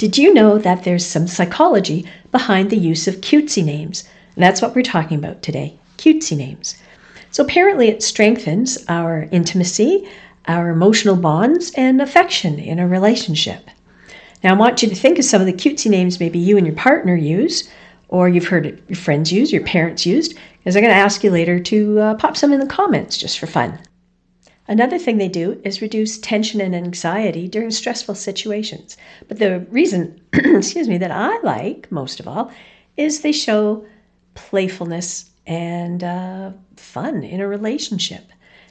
Did you know that there's some psychology behind the use of cutesy names? And that's what we're talking about today, cutesy names. So apparently it strengthens our intimacy, our emotional bonds, and affection in a relationship. Now I want you to think of some of the cutesy names maybe you and your partner use, or you've heard it, your friends use, your parents used, because I'm going to ask you later to pop some in the comments just for fun. Another thing they do is reduce tension and anxiety during stressful situations. But the reason, that I like most of all is they show playfulness and fun in a relationship.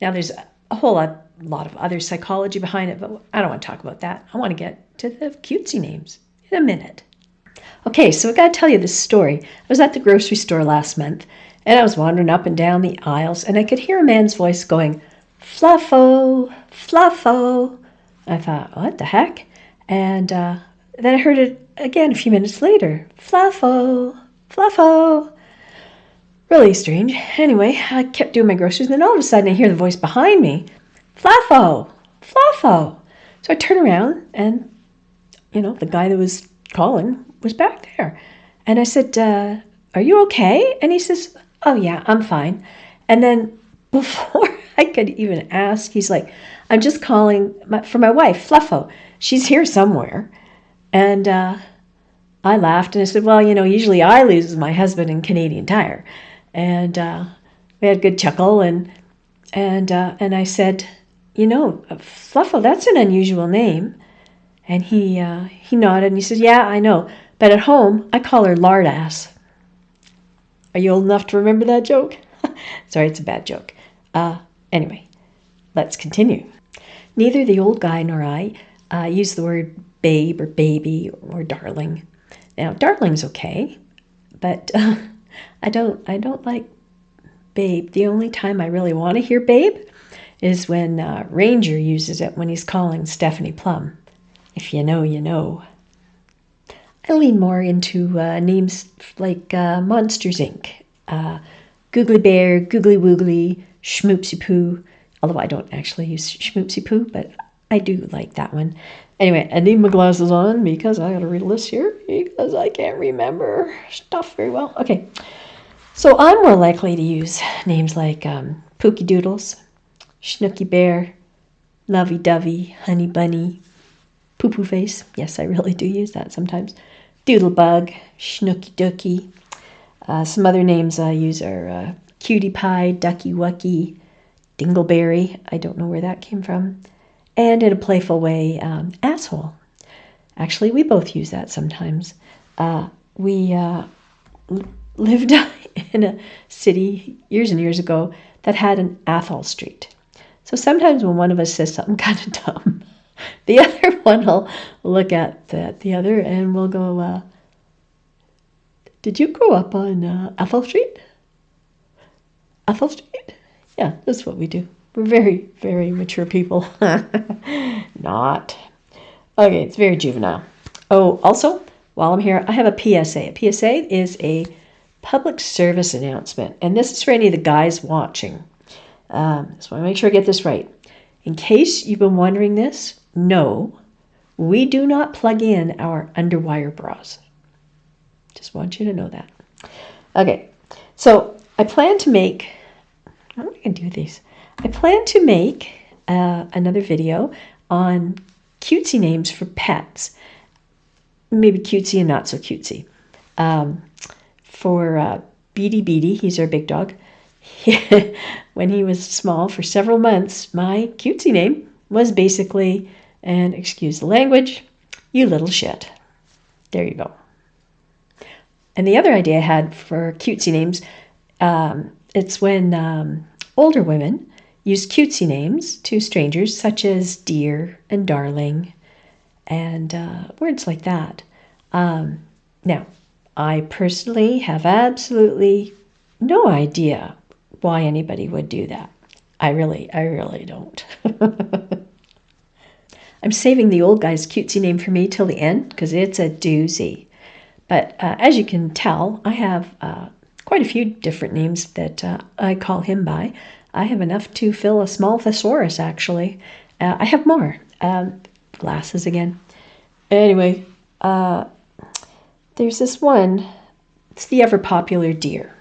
Now there's a whole lot of other psychology behind it, but I don't want to talk about that. I want to get to the cutesy names in a minute. Okay, so I got to tell you this story. I was at the grocery store last month, and I was wandering up and down the aisles, and I could hear a man's voice going, "Fluffo, Fluffo." I thought, what the heck? And then I heard it again a few minutes later. "Fluffo, Fluffo." Really strange. Anyway, I kept doing my groceries, and then all of a sudden I hear the voice behind me, "Fluffo, Fluffo." So I turn around, and, the guy that was calling was back there. And I said, "Are you okay?" And he says, "Oh, yeah, I'm fine." And then before I could even ask, he's like, "I'm just calling for my wife, Fluffo. She's here somewhere." And I laughed and I said, "Well, usually I lose my husband in Canadian Tire." And we had a good chuckle. And I said, "Fluffo, that's an unusual name." And he nodded and he said, "Yeah, I know. But at home, I call her Lardass." Are you old enough to remember that joke? Sorry, it's a bad joke. Anyway, let's continue. Neither the old guy nor I use the word babe or baby or darling. Now, darling's okay, but I don't like babe. The only time I really want to hear babe is when Ranger uses it when he's calling Stephanie Plum. If you know, you know. I lean more into names like Monsters, Inc., Googly Bear, Googly Woogly, Schmoopsy Poo, although I don't actually use Schmoopsy Poo, but I do like that one. Anyway, I need my glasses on because I got to read a list here because I can't remember stuff very well. Okay, so I'm more likely to use names like Pookie Doodles, Snooky Bear, Lovey Dovey, Honey Bunny, Poo Poo Face. Yes, I really do use that sometimes. Doodlebug, Snooky Dookie. Some other names I use are Cutie Pie, Ducky Wucky, Dingleberry. I don't know where that came from. And in a playful way, asshole. Actually, we both use that sometimes. We lived in a city years and years ago that had an Athol Street. So sometimes when one of us says something kind of dumb, the other one will look at the other and we'll go, "Did you grow up on Athol Street?" Athol Street? Yeah, that's what we do. We're very, very mature people. Not. Okay, it's very juvenile. Oh, also, while I'm here, I have a PSA. A PSA is a public service announcement, and this is for any of the guys watching. Just want to make sure I get this right. In case you've been wondering this, no, we do not plug in our underwire bras. Just want you to know that. Okay, so I plan to make, how am I going to do these? I plan to make another video on cutesy names for pets. Maybe cutesy and not so cutesy. For Beady Beady, he's our big dog. When he was small, for several months, my cutesy name was basically, and excuse the language, "You little shit." There you go. And the other idea I had for cutesy names, it's when older women use cutesy names to strangers, such as dear and darling, and words like that. Now, I personally have absolutely no idea why anybody would do that. I really don't. I'm saving the old guy's cutesy name for me till the end because it's a doozy. But as you can tell, I have quite a few different names that I call him by. I have enough to fill a small thesaurus, actually. I have more. Glasses again. Anyway, there's this one, it's the ever popular dear.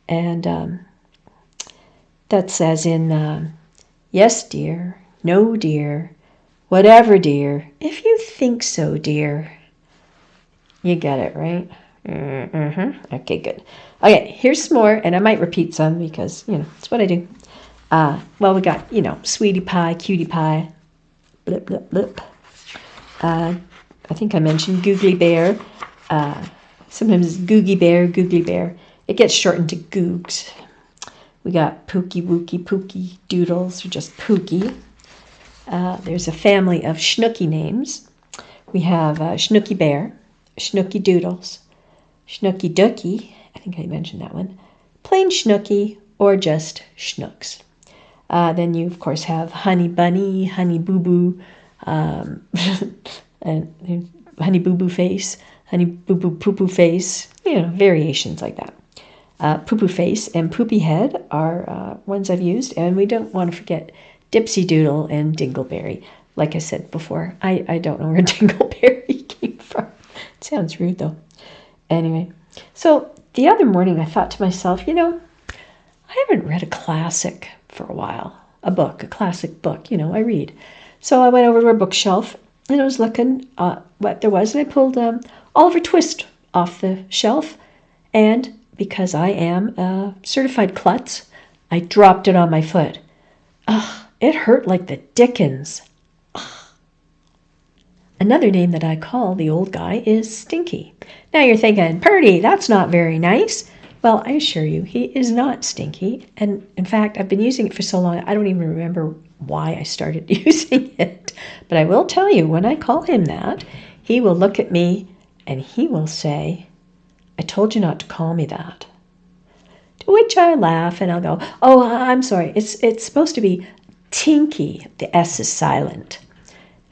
And that says in, yes, dear, no, dear, whatever, dear, if you think so, dear. You get it, right? Mm-hmm. Okay, good. Okay, here's some more, and I might repeat some because, it's what I do. Well, we got, sweetie pie, cutie pie, blip, blip, blip. I think I mentioned googly bear. Sometimes googie bear, googly bear. It gets shortened to googs. We got pookie, wookie, pookie, doodles, or just pookie. There's a family of schnooky names. We have Schnooky Bear, Schnooky Doodles, Schnooky Dookie, I think I mentioned that one, plain Schnooky, or just Schnooks. Then you, of course, have Honey Bunny, Honey Boo Boo, and Honey Boo Boo Face, Honey Boo Boo Poo Poo Face, variations like that. Poo Poo Face and Poopy Head are ones I've used, and we don't want to forget Dipsy Doodle and Dingleberry. Like I said before, I don't know where Dingleberry came from. It sounds rude, though. Anyway, so the other morning I thought to myself, I haven't read a classic for a while. A classic book, I read. So I went over to our bookshelf, and I was looking at what there was, and I pulled Oliver Twist off the shelf, and because I am a certified klutz, I dropped it on my foot. Ugh, it hurt like the dickens. Another name that I call the old guy is Stinky. Now you're thinking, Perdie, that's not very nice. Well, I assure you, he is not stinky. And in fact, I've been using it for so long, I don't even remember why I started using it. But I will tell you, when I call him that, he will look at me and he will say, I told you not to call me that. To which I laugh and I'll go, oh, I'm sorry. It's supposed to be Tinky. The S is silent.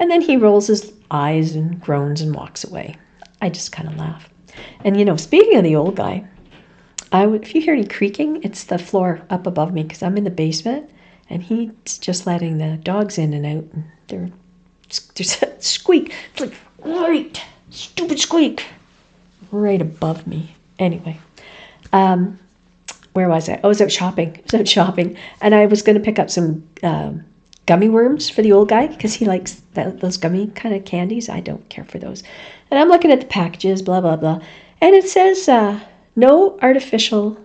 And then he rolls his eyes and groans and walks away. I just kind of laugh. And, speaking of the old guy, if you hear any creaking, it's the floor up above me because I'm in the basement, and he's just letting the dogs in and out. And there's a squeak. It's like, right, stupid squeak, right above me. Anyway, where was I? I was out shopping. And I was going to pick up some gummy worms for the old guy because he likes those gummy kind of candies. I don't care for those. And I'm looking at the packages, blah, blah, blah. And it says, no artificial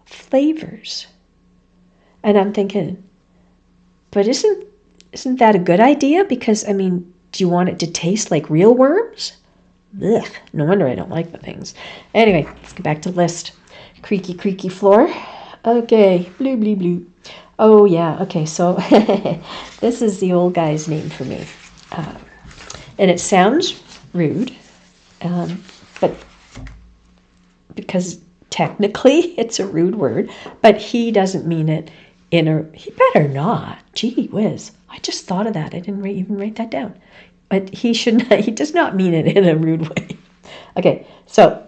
flavors. And I'm thinking, but isn't that a good idea? Because, do you want it to taste like real worms? Ugh, no wonder I don't like the things. Anyway, let's get back to the list. Creaky, creaky floor. Okay, blue, blue, blue. Oh, yeah, okay, so this is the old guy's name for me. And it sounds rude, but because technically it's a rude word, but he doesn't mean it he better not. Gee whiz, I just thought of that. I didn't even write that down. But he does not mean it in a rude way. Okay, so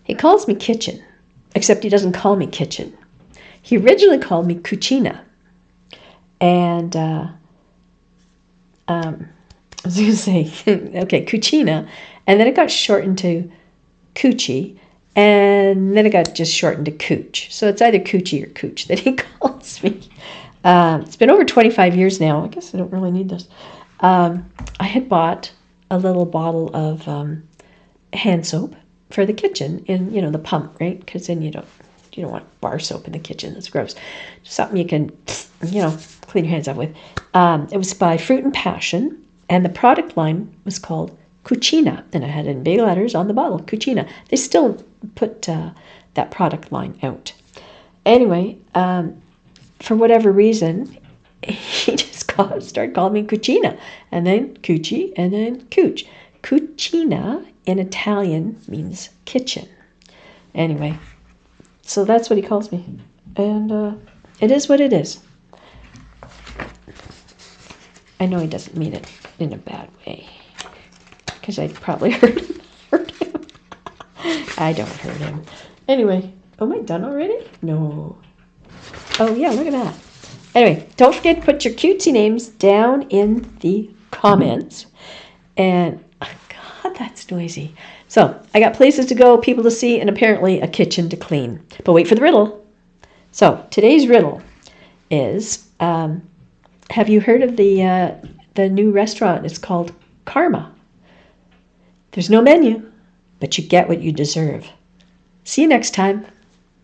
he calls me kitchen, except he doesn't call me kitchen. He originally called me Cucina. And I was going to say, okay, Cucina. And then it got shortened to Coochie. And then it got just shortened to Cooch. So it's either Coochie or Cooch that he calls me. It's been over 25 years now. I guess I don't really need this. I had bought a little bottle of hand soap for the kitchen in, the pump, right? Because then you don't want bar soap in the kitchen. That's gross. Something you can, clean your hands up with. It was by Fruit and Passion, and the product line was called Cucina, and I had it in big letters on the bottle, Cucina. They still put that product line out. Anyway, for whatever reason, he just started calling me Cucina, and then Cucci, and then Cooch. Cucina in Italian means kitchen. Anyway, so that's what he calls me, and it is what it is. I know he doesn't mean it in a bad way, because I'd probably hurt him. I don't hurt him. Anyway, am I done already? No. Oh, yeah, look at that. Anyway, don't forget to put your cutesy names down in the comments. And, That's noisy. So I got places to go, people to see, and apparently a kitchen to clean. But wait for the riddle. So today's riddle is, have you heard of the new restaurant? It's called Karma. There's no menu, but you get what you deserve. See you next time.